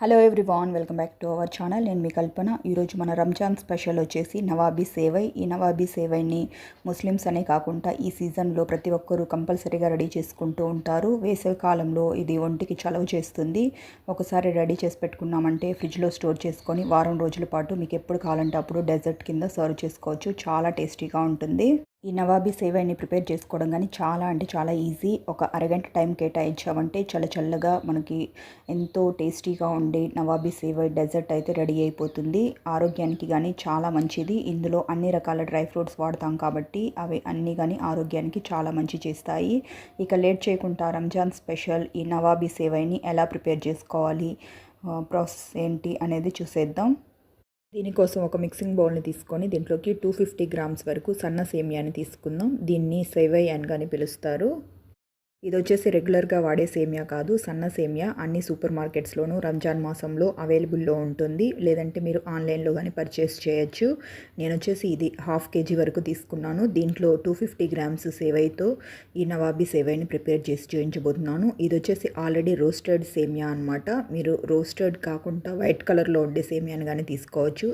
Hello everyone, welcome back to our channel. నేను మీ కల్పన. ఈరోజు మన రంజాన్ స్పెషల్ వచ్చేసి నవాబీ సేవై. ఈ నవాబీ సేవైని ముస్లిమ్స్ అనే కాకుండా ఈ సీజన్లో ప్రతి ఒక్కరూ కంపల్సరీగా రెడీ చేసుకుంటూ ఉంటారు. వేసవి కాలంలో ఇది ఒంటికి చలవ చేస్తుంది. ఒకసారి రెడీ చేసి పెట్టుకున్నామంటే ఫ్రిడ్జ్లో స్టోర్ చేసుకొని వారం రోజుల పాటు మీకు ఎప్పుడు కావాలంటే అప్పుడు డెజర్ట్ కింద సర్వ్ చేసుకోవచ్చు. చాలా టేస్టీగా ఉంటుంది. ఈ నవాబీ సేవైని ప్రిపేర్ చేసుకోవడం కానీ చాలా ఈజీ. ఒక అరగంట టైం కేటాయించామంటే చల్లగా మనకి ఎంతో టేస్టీగా ఉండే నవాబీ సేవై డెజర్ట్ అయితే రెడీ అయిపోతుంది. ఆరోగ్యానికి కానీ చాలా మంచిది. ఇందులో అన్ని రకాల డ్రై ఫ్రూట్స్ వాడతాం కాబట్టి అవి అన్నీ కానీ ఆరోగ్యానికి చాలా మంచి చేస్తాయి. ఇక లేట్ చేయకుండా రంజాన్ స్పెషల్ ఈ నవాబీ సేవైని ఎలా ప్రిపేర్ చేసుకోవాలి, ప్రాసెస్ ఏంటి అనేది చూసేద్దాం. దీనికోసం ఒక మిక్సింగ్ బౌల్ని తీసుకొని దీంట్లోకి 250 గ్రామ్స్ వరకు సన్న సేమియాని తీసుకుందాం. దీన్ని సేవై అని పిలుస్తారు. ఇది వచ్చేసి రెగ్యులర్గా వాడే సేమియా కాదు, సన్న సేమియా. అన్ని సూపర్ మార్కెట్స్లోనూ రంజాన్ మాసంలో అవైలబుల్లో ఉంటుంది. లేదంటే మీరు ఆన్లైన్లో కానీ పర్చేస్ చేయొచ్చు. నేను వచ్చేసి ఇది 1/2 kg వరకు తీసుకున్నాను. దీంట్లో 250 గ్రామ్స్ సేవైతో ఈ నవాబీ సేవైని ప్రిపేర్ చేసి చూపించబోతున్నాను. ఇది వచ్చేసి ఆల్రెడీ రోస్టెడ్ సేమియా అనమాట. మీరు రోస్టెడ్ కాకుండా వైట్ కలర్లో ఉండే సేమియాని కానీ తీసుకోవచ్చు.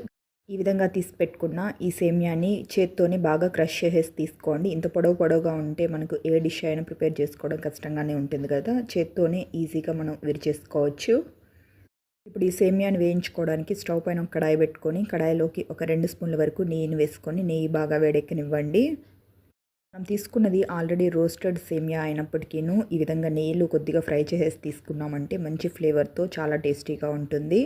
ఈ విధంగా తీసి పెట్టుకున్న ఈ సేమియాని చేత్తోనే బాగా క్రష్ చేసేసి తీసుకోండి. ఇంత పొడవుగా ఉంటే మనకు ఏ డిష్ అయినా ప్రిపేర్ చేసుకోవడం కష్టంగానే ఉంటుంది కదా. చేత్తోనే ఈజీగా మనం విరిచేసుకోవచ్చు. ఇప్పుడు ఈ సేమియాని వేయించుకోవడానికి స్టవ్ పైన ఒక కడాయి పెట్టుకొని కడాయిలోకి ఒక 2 స్పూన్ల వరకు నెయ్యిని వేసుకొని నెయ్యి బాగా వేడెక్కనివ్వండి. మనం తీసుకున్నది ఆల్రెడీ రోస్టెడ్ సేమియా అయినప్పటికీను ఈ విధంగా నెయ్యిలో కొద్దిగా ఫ్రై చేసేసి తీసుకున్నామంటే మంచి ఫ్లేవర్తో చాలా టేస్టీగా ఉంటుంది.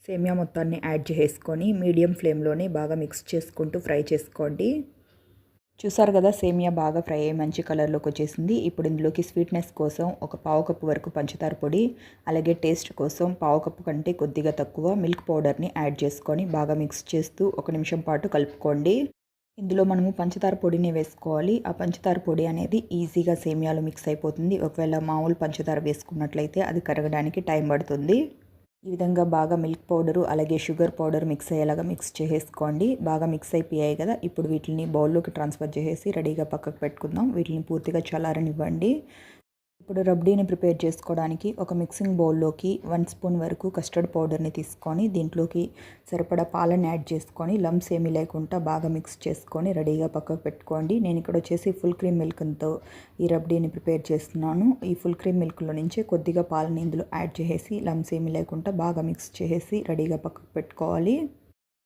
సేమియా మొత్తాన్ని యాడ్ చేసుకొని మీడియం ఫ్లేమ్లోనే బాగా మిక్స్ చేసుకుంటూ ఫ్రై చేసుకోండి. చూసారు కదా, సేమియా బాగా ఫ్రై అయ్యి మంచి కలర్లోకి వచ్చేసింది. ఇప్పుడు ఇందులోకి స్వీట్నెస్ కోసం ఒక 1/2 కప్పు వరకు పంచదార పొడి, అలాగే టేస్ట్ కోసం 1/2 కప్పు కంటే కొద్దిగా తక్కువ మిల్క్ పౌడర్ని యాడ్ చేసుకొని బాగా మిక్స్ చేస్తూ 1 నిమిషం పాటు కలుపుకోండి. ఇందులో మనము పంచదార పొడిని వేసుకోవాలి. ఆ పంచదార పొడి అనేది ఈజీగా సేమియాలో మిక్స్ అయిపోతుంది. ఒకవేళ మామూలు పంచదార వేసుకున్నట్లయితే అది కరగడానికి టైం పడుతుంది. ఈ విధంగా బాగా మిల్క్ పౌడరు అలాగే షుగర్ పౌడర్ మిక్స్ అయ్యేలాగా మిక్స్ చేసేసుకోండి. బాగా మిక్స్ అయిపోయాయి కదా. ఇప్పుడు వీటిని బౌల్లోకి ట్రాన్స్ఫర్ చేసేసి రెడీగా పక్కకు పెట్టుకుందాం. వీటిని పూర్తిగా చల్లారనివ్వండి. ఇప్పుడు రబ్డీని ప్రిపేర్ చేసుకోవడానికి ఒక మిక్సింగ్ బౌల్లోకి 1 స్పూన్ వరకు కస్టర్డ్ పౌడర్ని తీసుకొని దీంట్లోకి సరిపడా పాలను యాడ్ చేసుకొని లంప్స్ ఏమీ లేకుండా బాగా మిక్స్ చేసుకొని రెడీగా పక్కకు పెట్టుకోండి. నేను ఇక్కడ వచ్చేసి ఫుల్ క్రీమ్ మిల్క్తో ఈ రబ్డీని ప్రిపేర్ చేస్తున్నాను. ఈ ఫుల్ క్రీమ్ మిల్క్లో నుంచే కొద్దిగా పాలని ఇందులో యాడ్ చేసేసి లంప్స్ ఏమీ లేకుండా బాగా మిక్స్ చేసేసి రెడీగా పక్కకు పెట్టుకోవాలి.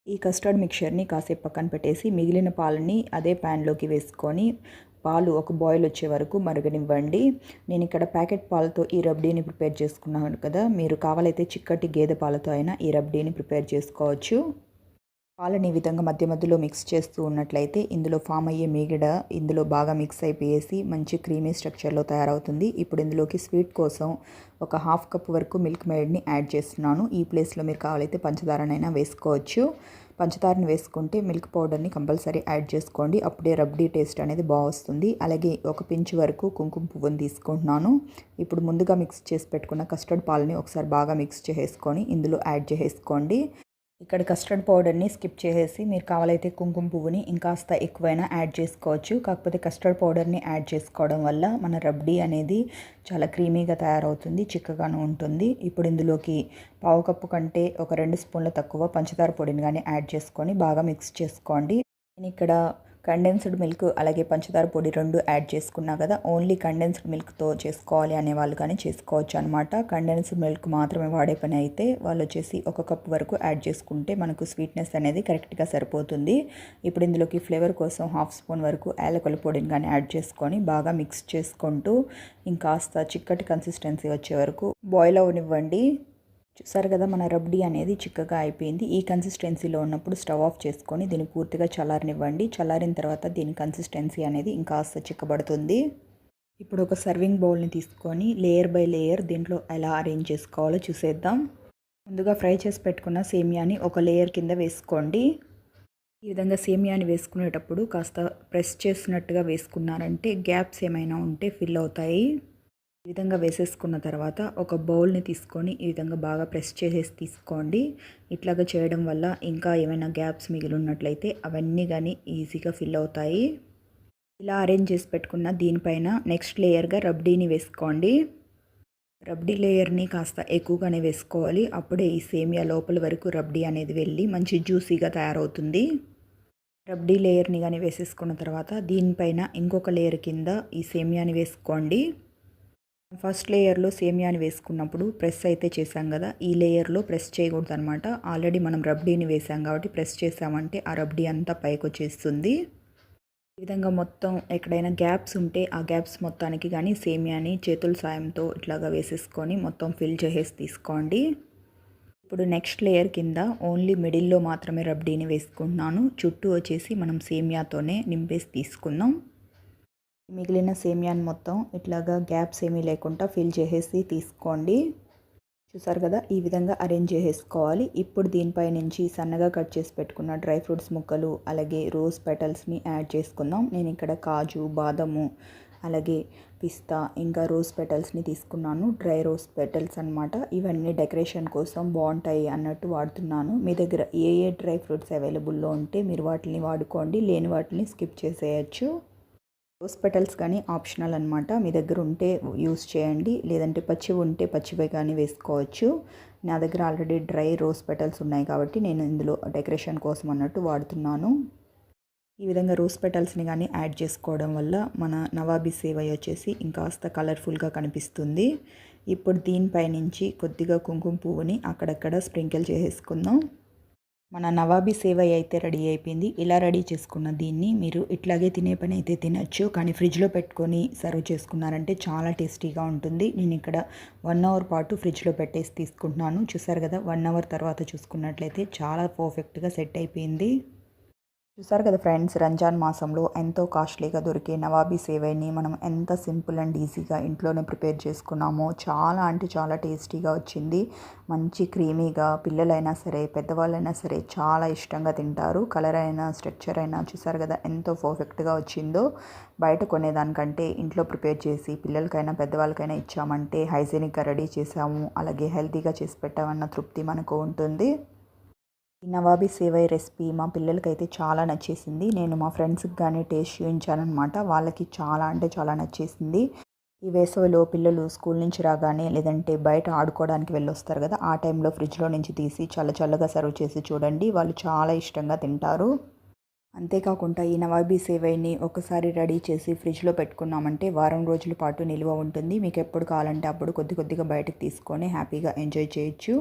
ఈ కస్టర్డ్ మిక్చర్ని కాసేపు పక్కన పెట్టేసి మిగిలిన పాలని అదే ప్యాన్లోకి వేసుకొని పాలు ఒక బాయిల్ వచ్చే వరకు మరగనివ్వండి. నేను ఇక్కడ ప్యాకెట్ పాలతో ఈ రబ్డీని ప్రిపేర్ చేసుకున్నాను కదా. మీరు కావాలైతే చిక్కటి గేదె పాలతో అయినా ఈ రబ్డీని ప్రిపేర్ చేసుకోవచ్చు. పాలని ఈ విధంగా మధ్యలో మిక్స్ చేస్తూ ఉన్నట్లయితే ఇందులో ఫామ్ అయ్యే మీగడ ఇందులో బాగా మిక్స్ అయిపోయేసి మంచి క్రీమీ స్ట్రక్చర్లో తయారవుతుంది. ఇప్పుడు ఇందులోకి స్వీట్ కోసం ఒక 1/2 కప్ వరకు మిల్క్ మేడ్ని యాడ్ చేస్తున్నాను. ఈ ప్లేస్లో మీరు కావాలైతే పంచదారనైనా వేసుకోవచ్చు. పంచదారని వేసుకుంటే మిల్క్ పౌడర్ని కంపల్సరీ యాడ్ చేసుకోండి. అప్పుడే రబ్డీ టేస్ట్ అనేది బాగుంటుంది. అలాగే ఒక పించ్ వరకు కుంకుమ పువ్వుని తీసుకుంటున్నాను. ఇప్పుడు ముందుగా మిక్స్ చేసి పెట్టుకున్న కస్టర్డ్ పాలని ఒకసారి బాగా మిక్స్ చేసుకొని ఇందులో యాడ్ చేసుకోండి. ఇక్కడ కస్టర్డ్ పౌడర్ని స్కిప్ చేసేసి మీరు కావాలైతే కుంకుమ పువ్వుని ఇంకాస్త ఎక్కువైనా యాడ్ చేసుకోవచ్చు. కాకపోతే కస్టర్డ్ పౌడర్ని యాడ్ చేసుకోవడం వల్ల మన రబ్డీ అనేది చాలా క్రీమీగా తయారవుతుంది, చిక్కగాను ఉంటుంది. ఇప్పుడు ఇందులోకి 1/2 కప్పు కంటే ఒక 2 స్పూన్ల తక్కువ పంచదార పొడిని కానీ యాడ్ చేసుకొని బాగా మిక్స్ చేసుకోండి. నేను ఇక్కడ కండెన్స్డ్ మిల్క్ అలాగే పంచదార పొడి 2 యాడ్ చేసుకున్నా కదా. ఓన్లీ కండెన్స్డ్ మిల్క్తో చేసుకోవాలి అనే వాళ్ళు కానీ చేసుకోవచ్చు అనమాట. కండెన్స్డ్ మిల్క్ మాత్రమే వాడే పని అయితే వాళ్ళు వచ్చేసి 1 కప్పు వరకు యాడ్ చేసుకుంటే మనకు స్వీట్నెస్ అనేది కరెక్ట్గా సరిపోతుంది. ఇప్పుడు ఇందులోకి ఫ్లేవర్ కోసం 1/2 స్పూన్ వరకు యాలకుల పొడిని కానీ యాడ్ చేసుకొని బాగా మిక్స్ చేసుకుంటూ ఇంకాస్త చిక్కటి కన్సిస్టెన్సీ వచ్చే వరకు బాయిల్ అవనివ్వండి. చూసారు కదా, మన రబ్డీ అనేది చిక్కగా అయిపోయింది. ఈ కన్సిస్టెన్సీలో ఉన్నప్పుడు స్టవ్ ఆఫ్ చేసుకొని దీన్ని పూర్తిగా చల్లారనివ్వండి. చల్లారిన తర్వాత దీని కన్సిస్టెన్సీ అనేది ఇంకాస్త చిక్కబడుతుంది. ఇప్పుడు ఒక సర్వింగ్ బౌల్ని తీసుకొని లేయర్ బై లేయర్ దీంట్లో ఎలా అరేంజ్ చేసుకోవాలో చూసేద్దాం. ముందుగా ఫ్రై చేసి పెట్టుకున్న సేమియాని ఒక లేయర్ కింద వేసుకోండి. ఈ విధంగా సేమియాని వేసుకునేటప్పుడు కాస్త ప్రెస్ చేసినట్టుగా వేసుకున్నారంటే గ్యాప్స్ ఏమైనా ఉంటే ఫిల్ అవుతాయి. ఈ విధంగా వేసేసుకున్న తర్వాత ఒక బౌల్ని తీసుకొని ఈ విధంగా బాగా ప్రెస్ చేసేసి తీసుకోండి. ఇట్లాగా చేయడం వల్ల ఇంకా ఏమైనా గ్యాప్స్ మిగిలి ఉన్నట్లయితే అవన్నీ కానీ ఈజీగా ఫిల్ అవుతాయి. ఇలా అరేంజ్ చేసి పెట్టుకున్న దీనిపైన నెక్స్ట్ లేయర్గా రబ్డీని వేసుకోండి. రబ్డీ లేయర్ని కాస్త ఎక్కువగానే వేసుకోవాలి. అప్పుడే ఈ సేమియా లోపల వరకు రబ్డీ అనేది వెళ్ళి మంచి జ్యూసీగా తయారవుతుంది. రబ్డీ లేయర్ని కానీ వేసేసుకున్న తర్వాత దీనిపైన ఇంకొక లేయర్ కింద ఈ సేమియాని వేసుకోండి. ఫస్ట్ లేయర్లో సేమియాని వేసుకున్నప్పుడు ప్రెస్ అయితే చేసాం కదా, ఈ లేయర్లో ప్రెస్ చేయకూడదు అనమాట. ఆల్రెడీ మనం రబ్డీని వేసాం కాబట్టి ప్రెస్ చేసామంటే ఆ రబ్డీ అంతా పైకి వచ్చేస్తుంది. ఈ విధంగా మొత్తం ఎక్కడైనా గ్యాప్స్ ఉంటే ఆ గ్యాప్స్ మొత్తానికి కానీ సేమియాని చేతుల సాయంతో ఇట్లాగా వేసేసుకొని మొత్తం ఫిల్ చేసేసి తీసుకోండి. ఇప్పుడు నెక్స్ట్ లేయర్ కింద ఓన్లీ మిడిల్లో మాత్రమే రబ్డీని వేసుకుంటున్నాను. చుట్టూ వచ్చేసి మనం సేమియాతోనే నింపేసి తీసుకుందాం. మిగిలిన సేమియాని మొత్తం ఇట్లాగా గ్యాప్స్ ఏమీ లేకుండా ఫిల్ చేసేసి తీసుకోండి. చూసారు కదా, ఈ విధంగా అరేంజ్ చేసేసుకోవాలి. ఇప్పుడు దీనిపై నుంచి సన్నగా కట్ చేసి పెట్టుకున్న డ్రై ఫ్రూట్స్ ముక్కలు అలాగే రోజ్ పెటల్స్ని యాడ్ చేసుకుందాం. నేను ఇక్కడ కాజు, బాదము అలాగే పిస్తా ఇంకా రోజ్ పెటల్స్ని తీసుకున్నాను. డ్రై రోజ్ పెటల్స్ అనమాట. ఇవన్నీ డెకరేషన్ కోసం బాగుంటాయి అన్నట్టు వాడుతున్నాను. మీ దగ్గర ఏ ఏ డ్రై ఫ్రూట్స్ అవైలబుల్లో ఉంటే మీరు వాటిని వాడుకోండి, లేని వాటిని స్కిప్ చేసేయచ్చు. రోజ్ పెటల్స్ కానీ ఆప్షనల్ అనమాట. మీ దగ్గర ఉంటే యూస్ చేయండి, లేదంటే పచ్చివి ఉంటే పచ్చివి కానీ వేసుకోవచ్చు. నా దగ్గర ఆల్రెడీ డ్రై రోజ్ పెటల్స్ ఉన్నాయి కాబట్టి నేను ఇందులో డెకరేషన్ కోసం అన్నట్టు వాడుతున్నాను. ఈ విధంగా రోజ్ పెటల్స్ని కానీ యాడ్ చేసుకోవడం వల్ల మన నవాబీ సేవై వచ్చేసి ఇంకాస్త కలర్ఫుల్గా కనిపిస్తుంది. ఇప్పుడు దీనిపై నుంచి కొద్దిగా కుంకుమ పువ్వుని అక్కడక్కడ స్ప్రింకిల్ చేసేసుకుందాం. మన నవాబీ సేవై అయితే రెడీ అయిపోయింది. ఇలా రెడీ చేసుకున్న దీన్ని మీరు ఇట్లాగే తినే పని అయితే తినచ్చు, కానీ ఫ్రిడ్జ్లో పెట్టుకొని సర్వ్ చేసుకున్నారంటే చాలా టేస్టీగా ఉంటుంది. నేను ఇక్కడ 1 అవర్ పాటు ఫ్రిడ్జ్లో పెట్టేసి తీసుకుంటున్నాను. చూసారు కదా, 1 అవర్ తర్వాత చూసుకున్నట్లయితే చాలా పర్ఫెక్ట్గా సెట్ అయిపోయింది. చూసారు కదా ఫ్రెండ్స్, రంజాన్ మాసంలో ఎంతో కాస్ట్లీగా దొరికే నవాబీ సేవైని మనం ఎంత సింపుల్ అండ్ ఈజీగా ఇంట్లోనే ప్రిపేర్ చేసుకున్నామో చాలా అంటే చాలా టేస్టీగా వచ్చింది. మంచి క్రీమీగా పిల్లలైనా సరే పెద్దవాళ్ళైనా సరే చాలా ఇష్టంగా తింటారు. కలర్ అయినా స్ట్రక్చర్ అయినా చూసారు కదా ఎంతో పర్ఫెక్ట్గా వచ్చిందో. బయట కొనేదానికంటే ఇంట్లో ప్రిపేర్ చేసి పిల్లలకైనా పెద్దవాళ్ళకైనా ఇచ్చామంటే హైజీనిక్గా రెడీ చేసాము అలాగే హెల్తీగా చేసి పెట్టామన్న తృప్తి మనకు ఉంటుంది. ఈ నవాబీ సేవై రెసిపీ మా పిల్లలకైతే చాలా నచ్చేసింది. నేను మా ఫ్రెండ్స్కి కానీ టేస్ట్ చూపించానమాట. వాళ్ళకి చాలా అంటే చాలా నచ్చేసింది. ఈ వేసవిలో పిల్లలు స్కూల్ నుంచి రాగానే లేదంటే బయట ఆడుకోవడానికి వెళ్ళొస్తారు కదా, ఆ టైంలో ఫ్రిడ్జ్లో నుంచి తీసి చల్లగా సర్వ్ చేసి చూడండి, వాళ్ళు చాలా ఇష్టంగా తింటారు. అంతేకాకుండా ఈ నవాబీ సేవైని ఒకసారి రెడీ చేసి ఫ్రిడ్జ్లో పెట్టుకున్నామంటే వారం రోజుల పాటు నిల్వ ఉంటుంది. మీకు ఎప్పుడు కావాలంటే అప్పుడు కొద్దిగా బయటకు తీసుకొని హ్యాపీగా ఎంజాయ్ చేయొచ్చు.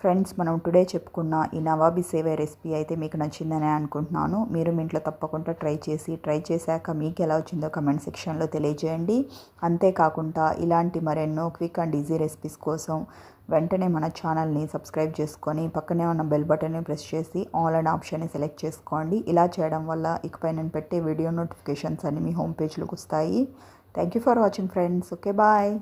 ఫ్రెండ్స్, మనం టుడే చెప్పుకున్న ఈ నవాబీ సేవై రెసిపీ అయితే మీకు నచ్చిందని అనుకుంటున్నాను. మీరు మీ ఇంట్లో తప్పకుండా ట్రై చేశాక మీకు ఎలా వచ్చిందో కమెంట్ సెక్షన్లో తెలియజేయండి. అంతేకాకుండా ఇలాంటి మరెన్నో క్విక్ అండ్ ఈజీ రెసిపీస్ కోసం వెంటనే మన ఛానల్ని సబ్స్క్రైబ్ చేసుకొని పక్కనే ఉన్న బెల్ బటన్ని ప్రెస్ చేసి ఆల్ అండ్ ఆప్షన్ని సెలెక్ట్ చేసుకోండి. ఇలా చేయడం వల్ల ఇకపై నేను పెట్టే వీడియో నోటిఫికేషన్స్ అన్ని మీ హోమ్ పేజ్లోకి వస్తాయి. Thank you for watching friends. Okay, bye.